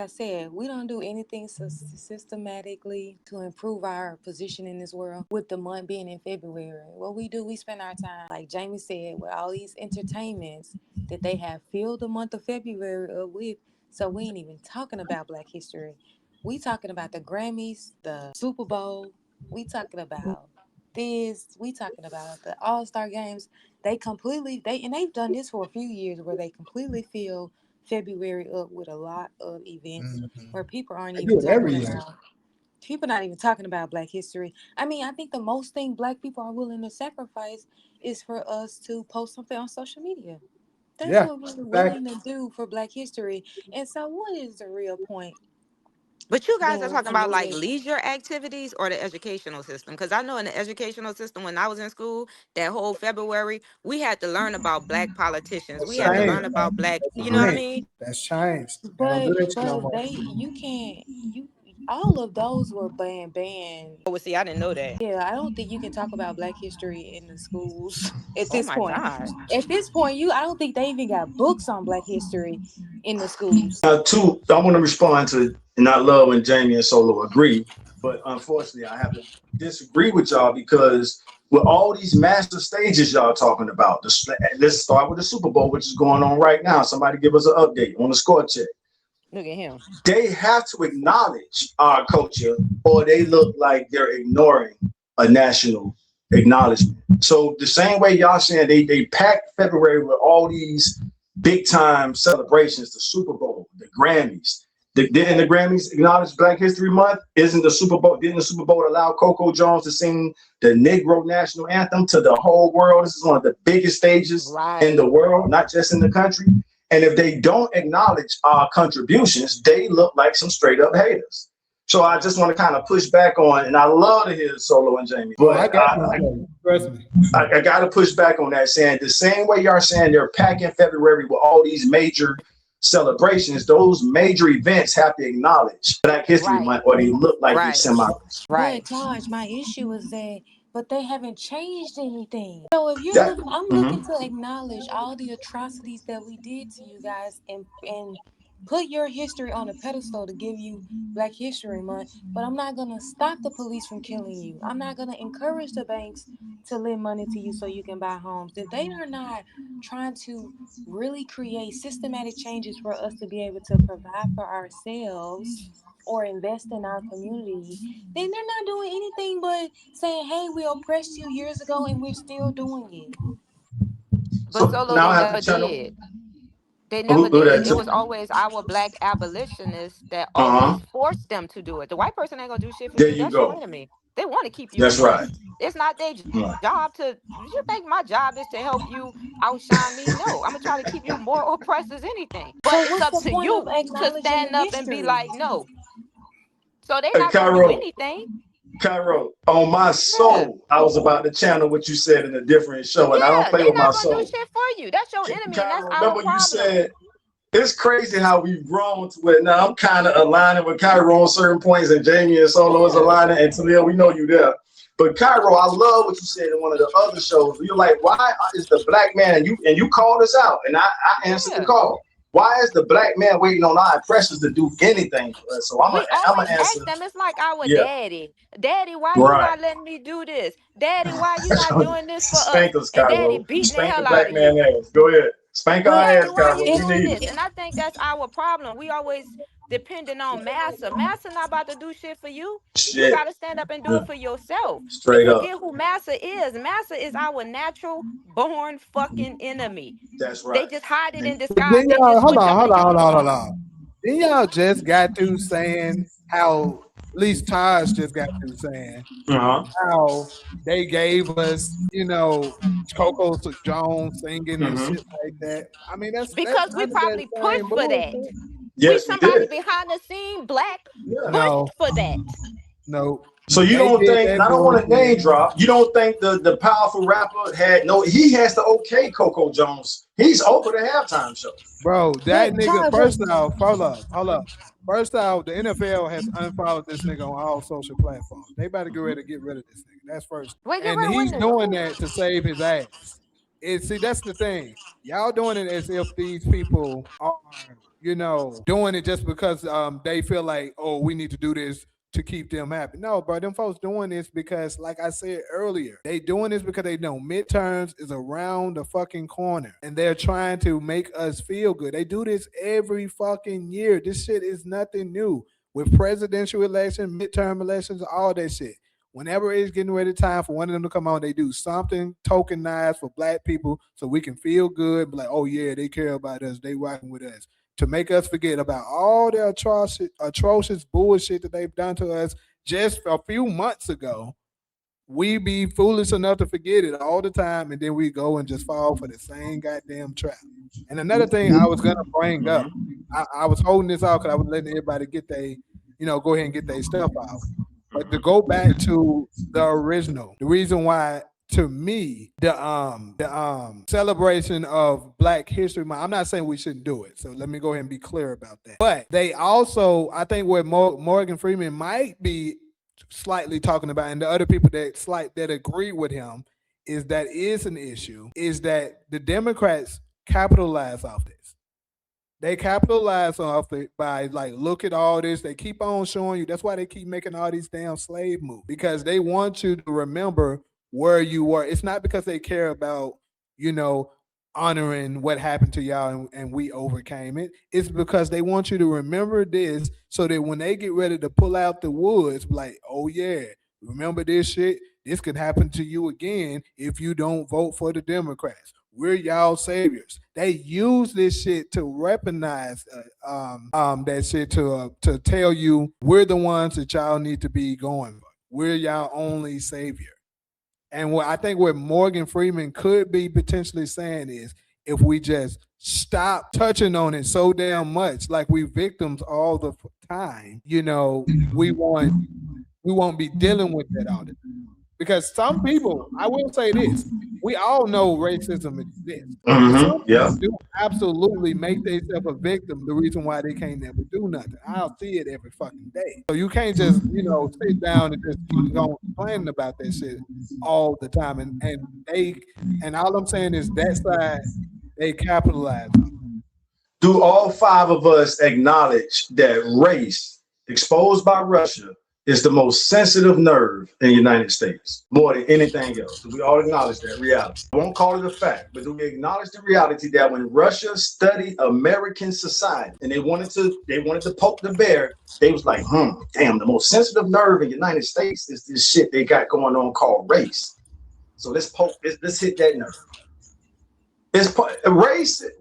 I said, we don't do anything systematically to improve our position in this world with the month being in February. What we do, we spend our time, like Jamie said, with all these entertainments that they have filled the month of February up with. So we ain't even talking about Black history. We talking about the Grammys, the Super Bowl. We talking about this. We talking about the All-Star games. They've done this for a few years where they completely fill February up with a lot of events Mhm. where people aren't They even do it every talking year. about people not even talking about Black history. I mean, I think the most thing Black people are willing to sacrifice is for us to post something on social media. That's Yeah. what we're Fact. willing to do for Black history. And so what is the real point But you guys are being talking about like created? leisure activities or the educational system? Because I know in the educational system, when I was in school, that whole February, we had to learn about black politicians. That's We had to changed. learn about black, That's you know what I Mhm. changed. mean? That's changed. They don't do But that shit no but more. they you can't you all of those were banned. Oh, well, see, I didn't know that. Yeah, I don't think you can talk about Black history in the schools at Oh this my point. God. At this point, I don't think they even got books on Black history in the schools. Two, I want to respond to, and I love when Jamie and Solo agree, but unfortunately, I have to disagree with y'all because with all these master stages y'all talking about, let's start with the Super Bowl, which is going on right now. Somebody give us an update on the score check. Look at him. They have to acknowledge our culture, or they look like they're ignoring a national acknowledgement. So the same way y'all saying they packed February with all these big time celebrations, the Super Bowl, the Grammys. Didn't the Grammys acknowledge Black History Month? Isn't the Super Bowl? Didn't the Super Bowl allow Coco Jones to sing the Negro national anthem to the whole world? This is one of the biggest stages in the Right. world, not just in the country. And if they don't acknowledge our contributions, they look like some straight up haters. So I just want to kind of push back on, and I love to hear Solo and Jamie, Oh, I but got one for you. Trust me. I got to push back on that, saying the same way y'all saying they're packing February with all these major celebrations, those major events have to acknowledge Black History Right. Month, or they look like they Right. semi. Right. But Taj, my issue is that but they haven't changed anything. So if you're That, looking, I'm looking mhm. to acknowledge all the atrocities that we did to you guys and put your history on a pedestal to give you Black History Month. But I'm not gonna stop the police from killing you. I'm not gonna encourage the banks to lend money to you so you can buy homes. If they are not trying to really create systematic changes for us to be able to provide for ourselves or invest in our community, then they're not doing anything but saying, hey, we oppressed you years ago and we're still doing it. But So Solo, now they I have never to channel. did. They never Who did. that It to? was always our black abolitionists that Uh huh. always forced them to do it. The white person ain't gonna do shit for There you. you That's your go. enemy. They want to keep you That's right. oppressed. It's not their Right. job to. You think my job is to help you outshine me? No, I'm gonna try to keep you more oppressed as anything. But So it's what's up the to point of you to acknowledging the stand up and be history? like, no. So they Hey, not gonna do Cairo. anything. Cairo, on my Yeah. soul, I was about to channel what you said in a different show, and I don't Yeah, play they with my not gonna do soul. shit for you. That's your enemy, and that's Cairo, our remember you problem. said it's crazy how we've grown to it. Now I'm kind of aligning with Cairo on certain points, and Jamie and Solo is Yeah. aligning, and Talil, we know you there. But Cairo, I love what you said in one of the other shows. You're like, why is the black man, and you called us out, and I answered the Yeah. call. Why is the black man waiting on our oppressors to do anything for us? So We I'm always gonna answer. ask them. It's like our Yeah, daddy. Daddy, why you right. not letting me do this? Daddy, why you not doing this for us? Spank us, And daddy Cairo. beating the Spank the hell out black of man you. ass. Go ahead. Spank our But Daddy, ass, why you Cairo. if We doing need this? it. And I think that's our problem. We always depending on Massa. Massa not about to do shit for you. You Shit. got to stand up and do Yeah. it for yourself. We Straight up. forget who Massa is. Massa is our natural born fucking enemy. That's They right. just hide it in And But disguise. then They y'all, just hold switch on, up the hold on, hold on, hold uniform. on. Then y'all just got through saying how, at least Taj just got through saying uh-huh. how they gave us, Coco Jones singing and Hmm. shit like that. I mean, that's Because we none of that probably same pushed for that. bullshit. We Yes, we somebody did. behind the scene black Yeah. No, pushed for that. no, So you they don't did think, and that I don't want to bullshit. name drop, you don't think the powerful rapper had no, he has to okay Coco Jones. He's over the halftime show. Bro, that but nigga, Taj, but first off, hold up. First off, the NFL has unfollowed this nigga on all social platforms. They about to get ready to get rid of this nigga. That's first. Wait, get And rid of he's what doing who? that to save his ass. See, that's the thing. Y'all doing it as if these people are doing it just because they feel like, oh, we need to do this to keep them happy. No, bro, them folks doing this because, like I said earlier, they doing this because they know midterms is around the fucking corner and they're trying to make us feel good. They do this every fucking year. This shit is nothing new. With presidential elections, midterm elections, all that shit. Whenever it's getting ready time for one of them to come on, they do something tokenized for black people so we can feel good, be like, oh yeah, they care about us, they rocking with us, to make us forget about all the atrocious bullshit that they've done to us just a few months ago. We be foolish enough to forget it all the time, and then we go and just fall for the same goddamn trap. And another thing I was gonna bring up, I was holding this out because I was letting everybody get go ahead and get their stuff out. But to go back to the original, the reason why, to me, the celebration of Black History Month, I'm not saying we shouldn't do it. So let me go ahead and be clear about that. But they also, I think what Morgan Freeman might be slightly talking about, and the other people that agree with him, is that is an issue, is that the Democrats capitalize off this. They capitalize off it by like, look at all this. They keep on showing you. That's why they keep making all these damn slave moves, because they want you to remember where you were. It's not because they care about, honoring what happened to y'all and we overcame it. It's because they want you to remember this so that when they get ready to pull out the woods, like, oh yeah, remember this shit? This could happen to you again if you don't vote for the Democrats. We're y'all saviors. They use this shit to weaponize that shit to tell you we're the ones that y'all need to be going for. We're y'all only savior. And what I think what Morgan Freeman could be potentially saying is, if we just stop touching on it so damn much, like we victims all the time, we won't be dealing with that all the time. Because some people, I will say this, we all know racism exists. Some people do absolutely make themselves a victim, the reason why they can't never do nothing. I'll see it every fucking day. So you can't just, sit down and just keep going complaining about that shit all the time. And all I'm saying is that side, they capitalize on it. Do all five of us acknowledge that race exposed by Russia is the most sensitive nerve in the United States, more than anything else? Do we all acknowledge that reality? I won't call it a fact, but do we acknowledge the reality that when Russia studied American society and they wanted to poke the bear, they was like, damn, the most sensitive nerve in the United States is this shit they got going on called race. So let's hit that nerve.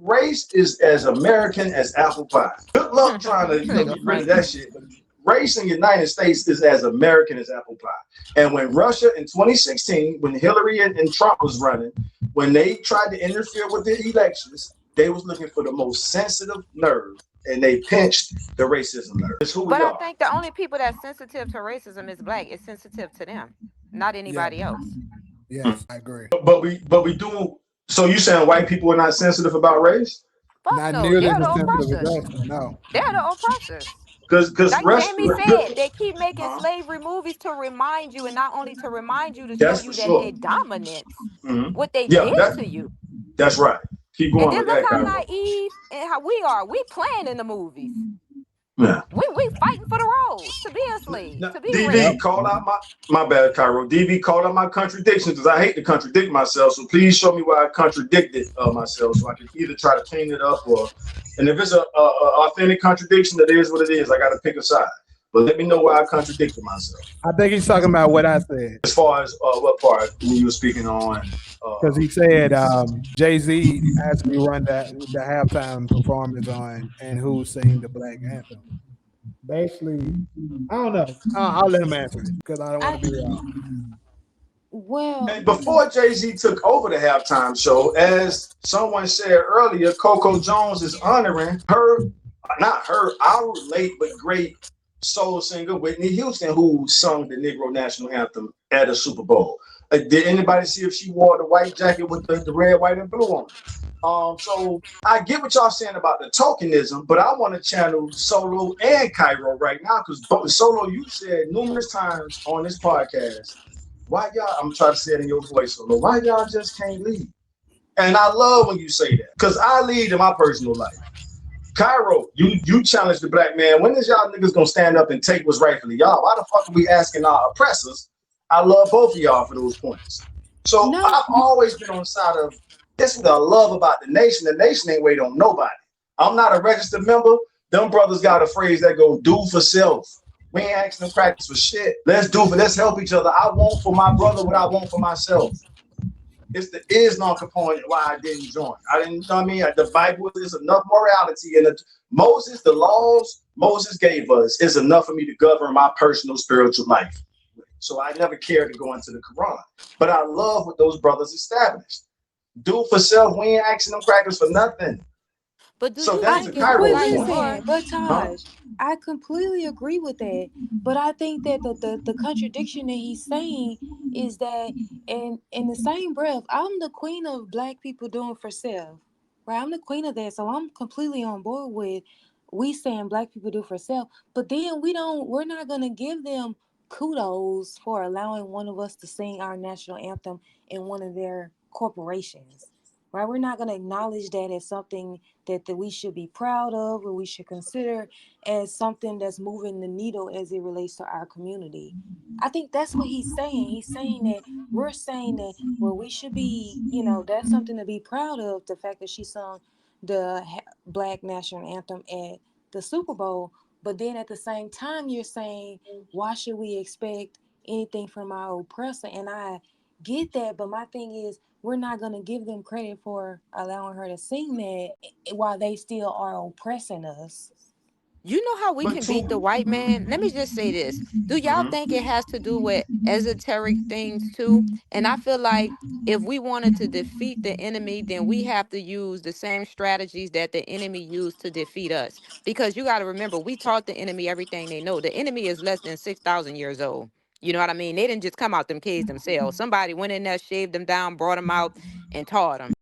Race is as American as apple pie. Good luck trying to get rid of that shit. But race in the United States is as American as apple pie. And when Russia in 2016, when Hillary and Trump was running, when they tried to interfere with the elections, they was looking for the most sensitive nerve, and they pinched the racism nerve. It's who we are. I think the only people that's sensitive to racism is Black. It's sensitive to them, not anybody else. Yes, I agree. But we do. So you saying white people are not sensitive about race? Not nearly as sensitive as us. No, they're the oppressors. Because like Jamie said, they keep making slavery movies to remind you, and not only to remind you, to show you that they're dominant, what they did to you. That's right. Keep going. And then look how naive and how we are. We playing in the movies. Yeah. We fighting for the roles, to be a slave, to be DV, call out my bad, Cairo. DV, call out my contradictions, because I hate to contradict myself. So please show me why I contradicted myself, so I can either try to clean it up, and if it's a authentic contradiction, that is what it is. I got to pick a side. But let me know why I contradicted myself. I think he's talking about what I said. As far as what part when you were speaking on? Because he said Jay-Z actually run the halftime performance on and who sang the Black Anthem. Basically, I don't know. I'll let him answer it because I don't want to be wrong. Well, and before Jay-Z took over the halftime show, as someone said earlier, Coco Jones is honoring our late but great soul singer Whitney Houston, who sung the Negro National Anthem at a Super Bowl. Did anybody see if she wore the white jacket with the red, white, and blue on it? So I get what y'all saying about the tokenism, but I want to channel Solo and Cairo right now, because Solo, you said numerous times on this podcast, why y'all, I'm trying to say it in your voice, Solo, why y'all just can't lead? And I love when you say that, because I lead in my personal life. Cairo, you challenge the black man. When is y'all niggas gonna stand up and take what's rightfully y'all? Why the fuck are we asking our oppressors? I love both of y'all for those points. So No, I've always been on the side of this is what I love about the nation. The nation ain't wait on nobody. I'm not a registered member. Them brothers got a phrase that go do for self. We ain't asking them crackers for shit. Let's help each other. I want for my brother what I want for myself. It's the is non-component why I didn't join. I didn't, you know what I mean? The Bible is enough morality in it. Moses, the laws Moses gave us is enough for me to govern my personal spiritual life. So I never cared to go into the Quran. But I love what those brothers established. Do for self, we ain't asking them crackers for nothing. But do So you that's I to think it's the Cairo's right point. listen, or but Huh? Taj, I completely agree with that. But I think that the contradiction that he's saying is that in the same breath, I'm the queen of black people doing for self. Right? I'm the queen of that. So I'm completely on board with we saying black people do for self. But then we're not gonna give them kudos for allowing one of us to sing our national anthem in one of their corporations. Right? We're not gonna acknowledge that as something that we should be proud of or we should consider as something that's moving the needle as it relates to our community. I think that's what he's saying. He's saying that we're saying that, well, we should be, that's something to be proud of, the fact that she sung the Black National Anthem at the Super Bowl. But then at the same time, you're saying, why should we expect anything from our oppressor? And I get that, but my thing is, we're not going to give them credit for allowing her to sing that while they still are oppressing us. you know how we But can beat two. the white man? Let me just say this. Do y'all think it has to do with esoteric things too? And I feel like if we wanted to defeat the enemy, then we have to use the same strategies that the enemy used to defeat us. Because you got to remember, we taught the enemy everything they know. The enemy is less than 6,000 years old. You know what I mean? They didn't just come out them caves themselves. Somebody went in there, shaved them down, brought them out, and taught them.